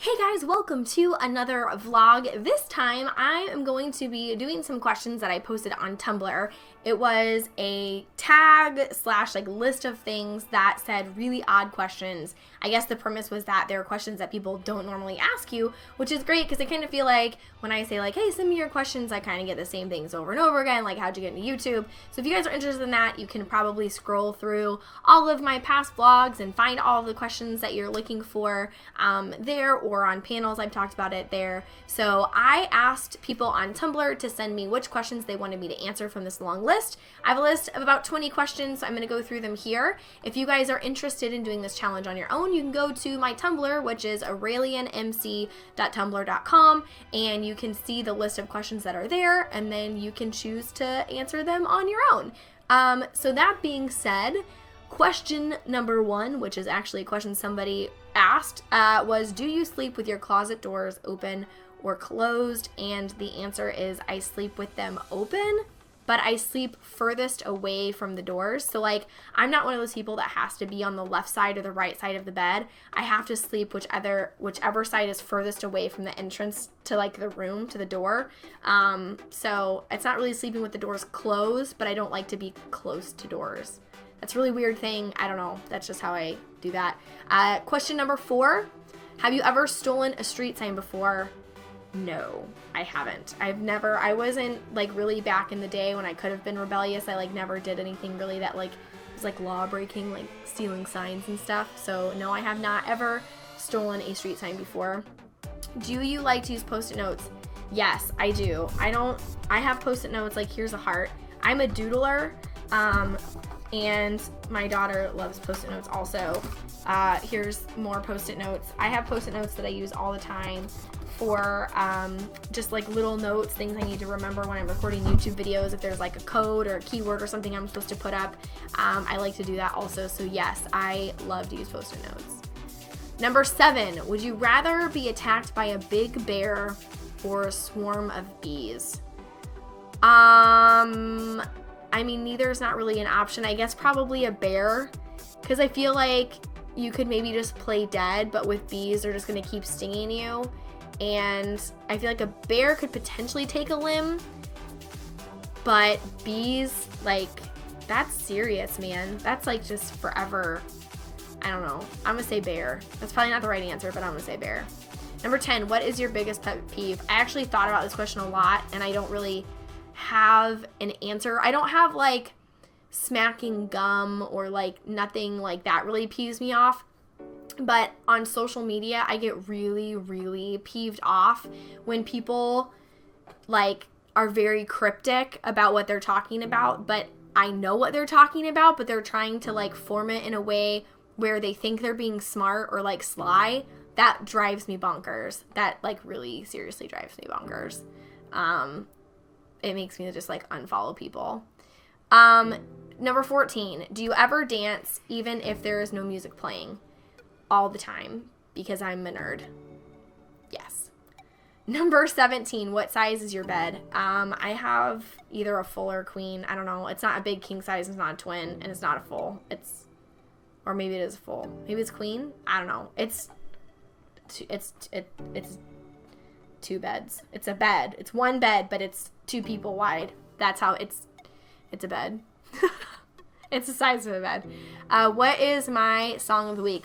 Hey guys, welcome to another vlog. This time I am going to be doing some questions that I posted on Tumblr. It was a tag slash list of things that said really odd questions. I guess the premise was that there are questions that people don't normally ask you, which is great because I kind of feel like when I say hey, send me your questions, I kind of get the same things over and over again, like how'd you get into YouTube? So if you guys are interested in that, you can probably scroll through all of my past vlogs and find all of the questions that you're looking for there, or on panels. I've talked about it there. So I asked people on Tumblr to send me which questions they wanted me to answer from this long list. I have a list of about 20 questions, so I'm going to go through them here. If you guys are interested in doing this challenge on your own, you can go to my Tumblr, which is aureylianmc.tumblr.com, and you can see the list of questions that are there, and then you can choose to answer them on your own. So that being said, question number one, which is actually a question somebody asked, was, do you sleep with your closet doors open or closed? And the answer is, I sleep with them open, but I sleep furthest away from the doors. So I'm not one of those people that has to be on the left side or the right side of the bed. I have to sleep whichever side is furthest away from the entrance to the room, to the door. So it's not really sleeping with the doors closed, but I don't like to be close to doors. That's a really weird thing. I don't know. That's just how I do that. Question number 4. Have you ever stolen a street sign before? No, I haven't. I wasn't really back in the day when I could have been rebellious. I never did anything really that was law breaking, stealing signs and stuff. So no, I have not ever stolen a street sign before. Do you like to use Post-it notes? Yes, I do. I have Post-it notes, here's a heart. I'm a doodler. And my daughter loves Post-it notes also. Here's more Post-it notes. I have Post-it notes that I use all the time for just little notes, things I need to remember when I'm recording YouTube videos. If there's a code or a keyword or something I'm supposed to put up, I like to do that also. So yes, I love to use Post-it notes. Number 7, would you rather be attacked by a big bear or a swarm of bees? I mean, neither is not really an option. I guess probably a bear, because I feel like you could maybe just play dead, but with bees, they're just going to keep stinging you. And I feel like a bear could potentially take a limb, but bees, that's serious, man. That's just forever. I don't know. I'm going to say bear. That's probably not the right answer, but I'm going to say bear. Number 10, what is your biggest pet peeve? I actually thought about this question a lot, and I don't really have an answer. I don't have smacking gum or nothing that really peeves me off. But on social media, I get really, really peeved off when people are very cryptic about what they're talking about, but I know what they're talking about, but they're trying to form it in a way where they think they're being smart or sly. That drives me bonkers. That really seriously drives me bonkers. It makes me just unfollow people. Number 14, do you ever dance even if there is no music playing? All the time, because I'm a nerd. Yes. Number 17, what size is your bed? I have either a full or a queen. I don't know. It's not a big king size. It's not a twin, and it's not a full. Or maybe it is a full. Maybe it's queen. I don't know. It's 2 beds. It's a bed. It's one bed, but it's 2 people wide. That's how it's a bed. It's the size of a bed. What is my song of the week?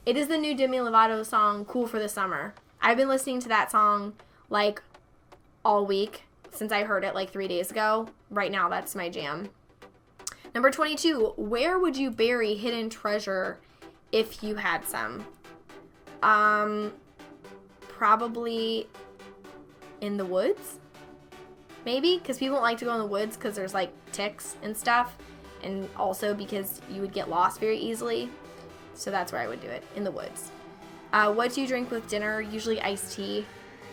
It is the new Demi Lovato song, Cool for the Summer. I've been listening to that song all week since I heard it 3 days ago. Right now, that's my jam. Number 22, where would you bury hidden treasure if you had some? Probably in the woods, maybe, because people don't like to go in the woods because there's ticks and stuff, and also because you would get lost very easily. So that's where I would do it, in the woods. What do you drink with dinner? Usually iced tea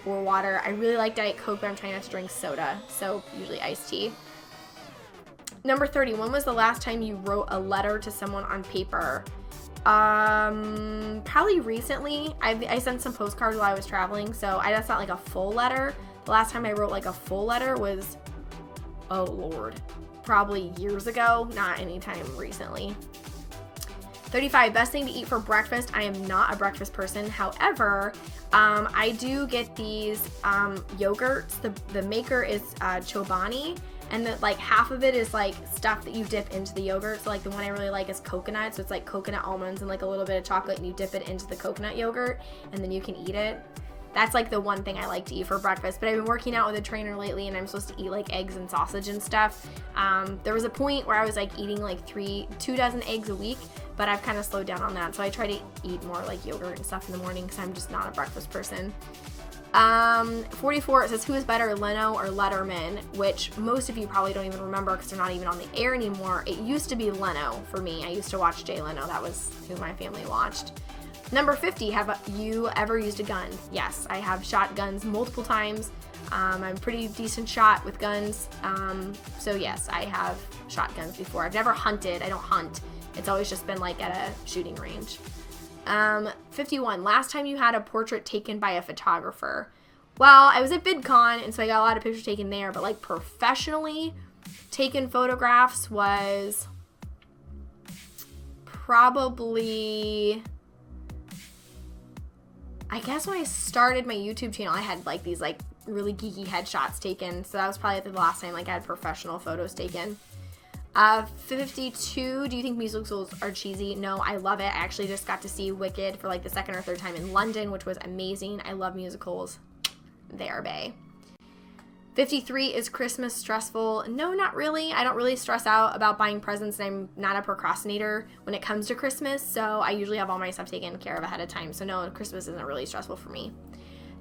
or water. I really like Diet Coke, but I'm trying not to drink soda, so usually iced tea. Number 30, when was the last time you wrote a letter to someone on paper? Probably recently. I sent some postcards while I was traveling, so that's not a full letter. The last time I wrote a full letter was, oh Lord, probably years ago, not anytime recently. 35, best thing to eat for breakfast. I am not a breakfast person. However, I do get these yogurts. The maker is Chobani, and like half of it is like stuff that you dip into the yogurt. So like the one I really like is coconut. So it's like coconut almonds and like a little bit of chocolate, and you dip it into the coconut yogurt, and then you can eat it. That's like the one thing I like to eat for breakfast. But I've been working out with a trainer lately, and I'm supposed to eat like eggs and sausage and stuff. There was a point where I was like eating like 2 dozen eggs a week, but I've kind of slowed down on that. So I try to eat more like yogurt and stuff in the morning because I'm just not a breakfast person. 44, it says, who is better, Leno or Letterman? Which most of you probably don't even remember because they're not even on the air anymore. It used to be Leno for me. I used to watch Jay Leno. That was who my family watched. Number 50, have you ever used a gun? Yes, I have shot guns multiple times. I'm a pretty decent shot with guns. So yes, I have shot guns before. I've never hunted. I don't hunt. It's always just been like at a shooting range. 51, last time you had a portrait taken by a photographer. Well, I was at VidCon, and so I got a lot of pictures taken there, but like professionally taken photographs was probably, I guess when I started my YouTube channel, I had like these like really geeky headshots taken. So that was probably the last time like I had professional photos taken. 52, do you think musicals are cheesy? No, I love it. I actually just got to see Wicked for like the second or third time in London, which was amazing. I love musicals. They are bae. 53, is Christmas stressful? No, not really. I don't really stress out about buying presents, and I'm not a procrastinator when it comes to Christmas, so I usually have all my stuff taken care of ahead of time. So no, Christmas isn't really stressful for me.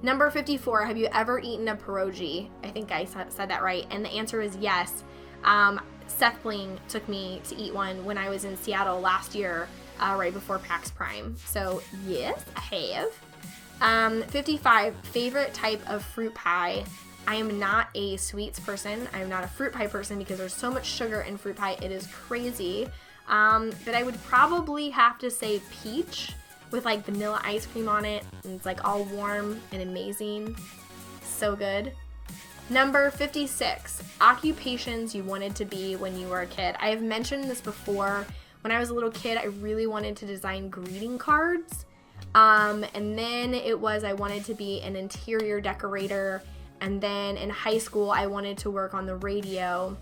Number 54, have you ever eaten a pierogi? I think I said that right, and the answer is yes. Seth Bling took me to eat one when I was in Seattle last year, right before PAX Prime. So yes, I have. 55, favorite type of fruit pie. I am not a sweets person. I'm not a fruit pie person because there's so much sugar in fruit pie. It is crazy. But I would probably have to say peach with like vanilla ice cream on it. And it's like all warm and amazing. So good. Number 56, occupations you wanted to be when you were a kid. I have mentioned this before. When I was a little kid, I really wanted to design greeting cards. And then I wanted to be an interior decorator. And then in high school, I wanted to work on the radio.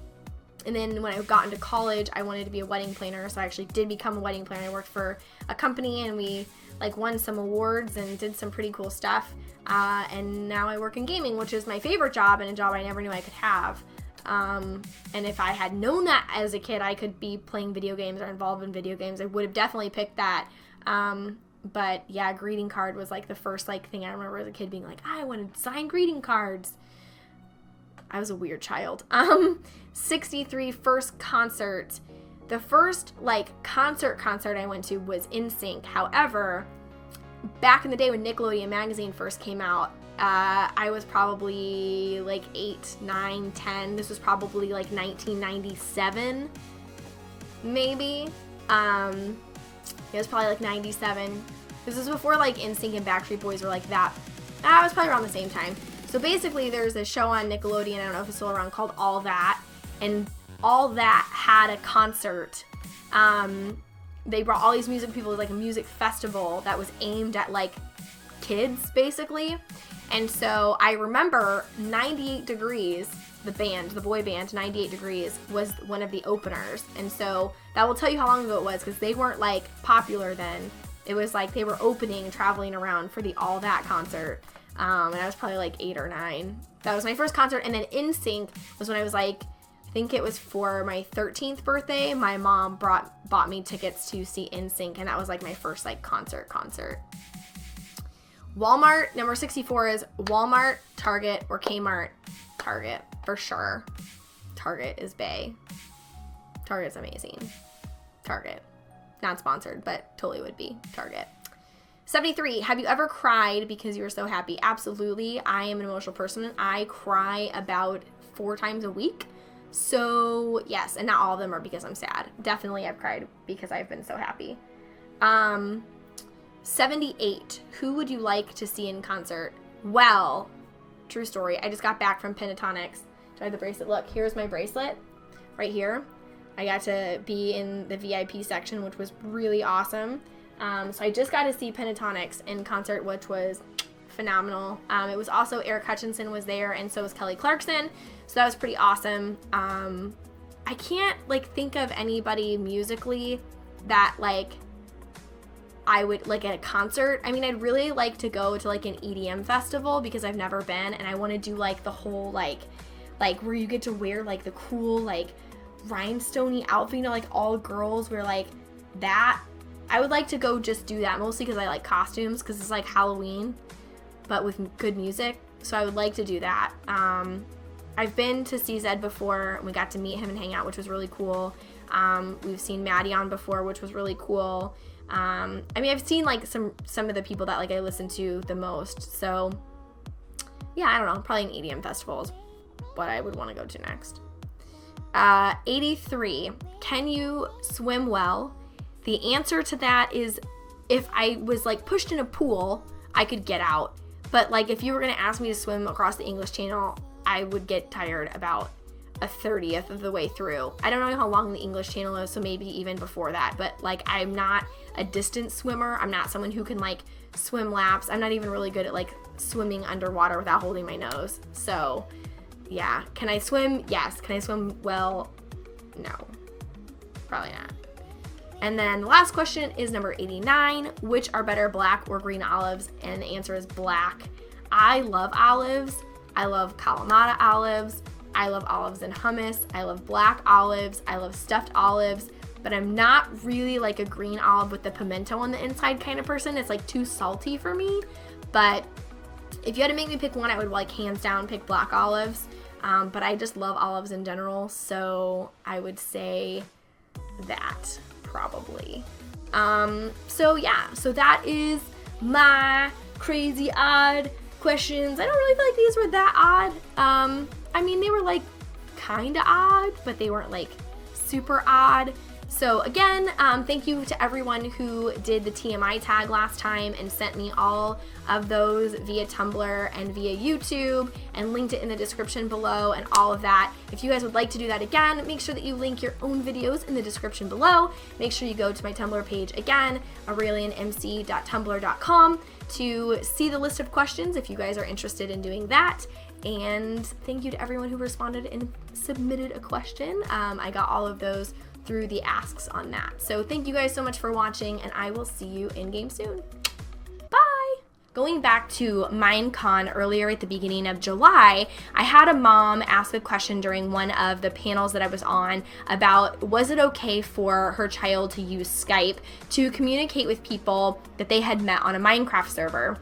And then when I got into college, I wanted to be a wedding planner. So I actually did become a wedding planner. I worked for a company, and we like won some awards and did some pretty cool stuff. And now I work in gaming, which is my favorite job and a job I never knew I could have. And if I had known that as a kid, I could be playing video games or involved in video games, I would have definitely picked that. But yeah, greeting card was like the first like thing I remember as a kid being like, I want to sign greeting cards. I was a weird child. 63, first concert. The first like concert I went to was NSYNC. However, back in the day when Nickelodeon magazine first came out, I was probably like 8, 9, 10. This was probably like 1997, maybe. It was probably like 97. This was before like NSYNC and Backstreet Boys were like that. It was probably around the same time. So basically there's a show on Nickelodeon, I don't know if it's still around, called All That. And All That had a concert. They brought all these music people. It was like a music festival that was aimed at like kids basically. And so I remember 98 Degrees, the band, the boy band, 98 Degrees was one of the openers. And so that will tell you how long ago it was, because they weren't like popular then. It was like they were opening, traveling around for the All That concert. And I was probably like 8 or 9. That was my first concert. And then NSYNC was when I was like, I think it was for my 13th birthday. My mom bought me tickets to see NSYNC, and that was like my first like concert. Walmart, number 64 is Walmart, Target, or Kmart. Target, for sure. Target is bae. Target's amazing. Target. Not sponsored, but totally would be. Target. 73, have you ever cried because you were so happy? Absolutely. I am an emotional person. I cry about 4 times a week. So yes, and not all of them are because I'm sad. Definitely I've cried because I've been so happy. 78, who would you like to see in concert? Well, true story, I just got back from Pentatonics. Do I have the bracelet? Look, here's my bracelet right here. I got to be in the VIP section, which was really awesome. So I just got to see Pentatonics in concert, which was phenomenal. It was also Eric Hutchinson was there, and so was Kelly Clarkson. So that was pretty awesome. I can't like think of anybody musically that like I would like at a concert. I mean, I'd really like to go to like an EDM festival because I've never been, and I want to do like the whole like where you get to wear like the cool like rhinestoney outfit, you know, like all girls wear like that. I would like to go just do that, mostly because I like costumes, because it's like Halloween but with good music. So I would like to do that. I've been to CZ before, and we got to meet him and hang out, which was really cool. We've seen Maddie on before, which was really cool. I mean, I've seen like some of the people that like I listen to the most. So yeah, I don't know, probably an EDM festival is what I would want to go to next. 83, can you swim well? The answer to that is, if I was like pushed in a pool, I could get out. But like if you were going to ask me to swim across the English Channel, I would get tired about a 30th of the way through. I don't know how long the English Channel is, so maybe even before that. But like, I'm not a distance swimmer. I'm not someone who can like swim laps. I'm not even really good at like swimming underwater without holding my nose. So yeah, can I swim? Yes. Can I swim well? No, probably not. And then the last question is number 89. Which are better, black or green olives? And the answer is black. I love olives. I love Kalamata olives. I love olives and hummus. I love black olives. I love stuffed olives. But I'm not really like a green olive with the pimento on the inside kind of person. It's like too salty for me. But if you had to make me pick one, I would like hands down pick black olives. But I just love olives in general. So I would say that. Probably. So yeah, so that is my crazy odd questions. I don't really feel like these were that odd. I mean, they were like kind of odd, but they weren't like super odd. So again, thank you to everyone who did the TMI tag last time and sent me all of those via Tumblr and via YouTube, and linked it in the description below and all of that. If you guys would like to do that again, make sure that you link your own videos in the description below. Make sure you go to my Tumblr page again, aureylianmc.tumblr.com, to see the list of questions if you guys are interested in doing that. And thank you to everyone who responded and submitted a question. I got all of those through the asks on that. So thank you guys so much for watching, and I will see you in game soon. Bye! Going back to Minecon earlier at the beginning of July, I had a mom ask a question during one of the panels that I was on about, was it okay for her child to use Skype to communicate with people that they had met on a Minecraft server?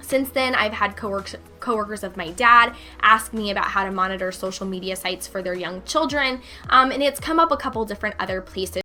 Since then, I've had coworkers of my dad ask me about how to monitor social media sites for their young children, and it's come up a couple different other places.